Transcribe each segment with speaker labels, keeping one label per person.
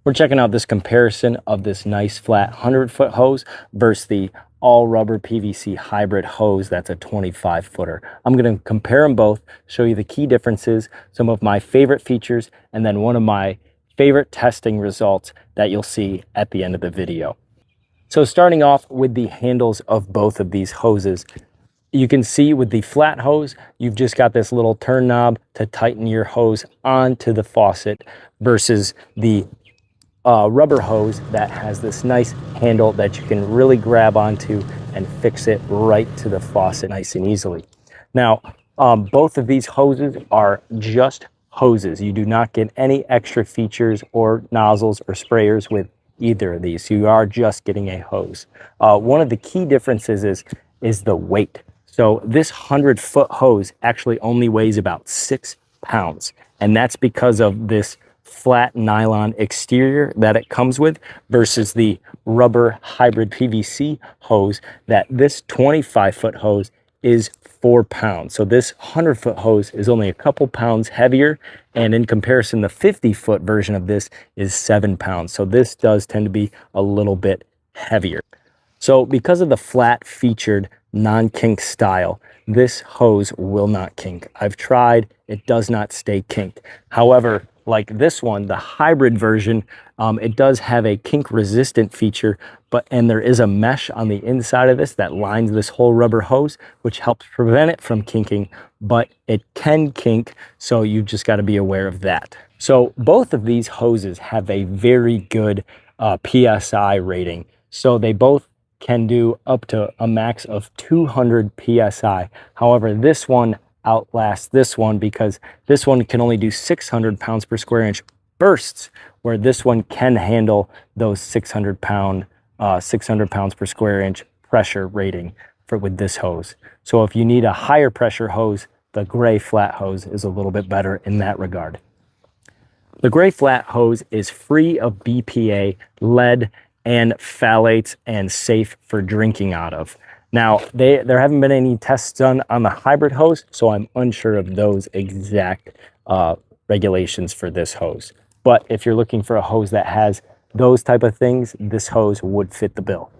Speaker 1: We're checking out this comparison of this nice flat 100-foot hose versus the all rubber PVC hybrid hose that's a 25-footer. I'm going to compare them both, show you the key differences, some of my favorite features, and then one of my favorite testing results that you'll see at the end of the video. So starting off with the handles of both of these hoses, you can see with the flat hose, you've just got this little turn knob to tighten your hose onto the faucet versus the rubber hose that has this nice handle that you can really grab onto and fix it right to the faucet nice and easily. Now, both of these hoses are just hoses. You do not get any extra features or nozzles or sprayers with either of these. You are just getting a hose. One of the key differences is the weight. So this 100-foot hose actually only weighs about 6 pounds, and that's because of this flat nylon exterior that it comes with versus the rubber hybrid PVC hose that this 25-foot hose is 4 pounds. So this 100-foot hose is only a couple pounds heavier, and in comparison, the 50-foot version of this is 7 pounds. So this does tend to be a little bit heavier. So because of the flat featured non-kink style, this hose will not kink. I've tried, it does not stay kinked. However, like this one, the hybrid version, it does have a kink resistant feature, and there is a mesh on the inside of this that lines this whole rubber hose, which helps prevent it from kinking, but it can kink, so you've just got to be aware of that. So both of these hoses have a very good PSI rating. So they both can do up to a max of 200 PSI. However, this one outlast this one because this one can only do 600 pounds per square inch bursts, where this one can handle those 600 pounds per square inch pressure rating with this hose. So if you need a higher pressure hose, the gray flat hose is a little bit better in that regard. The gray flat hose is free of BPA, lead, and phthalates, and safe for drinking out of. Now, there haven't been any tests done on the hybrid hose, so I'm unsure of those exact regulations for this hose. But if you're looking for a hose that has those type of things, this hose would fit the bill.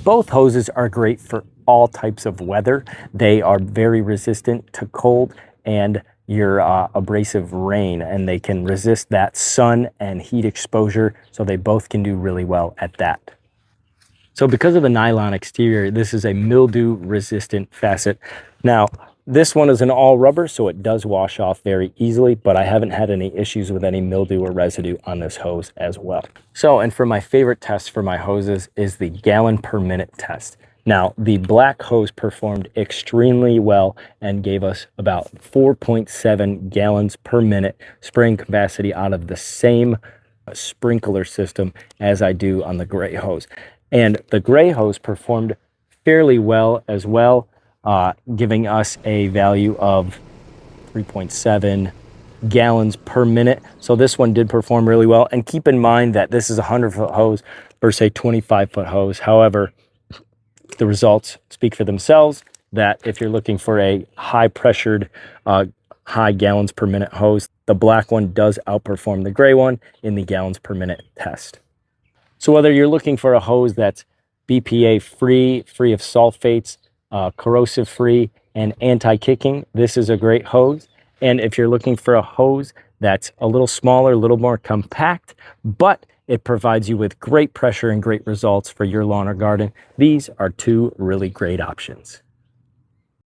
Speaker 1: Both hoses are great for all types of weather. They are very resistant to cold and your abrasive rain, and they can resist that sun and heat exposure, so they both can do really well at that. So because of the nylon exterior, this is a mildew resistant facet. Now, this one is an all rubber, so it does wash off very easily, but I haven't had any issues with any mildew or residue on this hose as well. So, and for my favorite test for my hoses is the gallon per minute test. Now, the black hose performed extremely well and gave us about 4.7 gallons per minute spraying capacity out of the same sprinkler system as I do on the gray hose. And the gray hose performed fairly well as well, giving us a value of 3.7 gallons per minute. So this one did perform really well. And keep in mind that this is a 100-foot hose versus a 25-foot hose. However, the results speak for themselves, that if you're looking for a high pressured, high gallons per minute hose, the black one does outperform the gray one in the gallons per minute test. So whether you're looking for a hose that's BPA free, free of sulfates, corrosive free, and anti-kicking, this is a great hose. And if you're looking for a hose that's a little smaller, a little more compact, but it provides you with great pressure and great results for your lawn or garden, these are two really great options.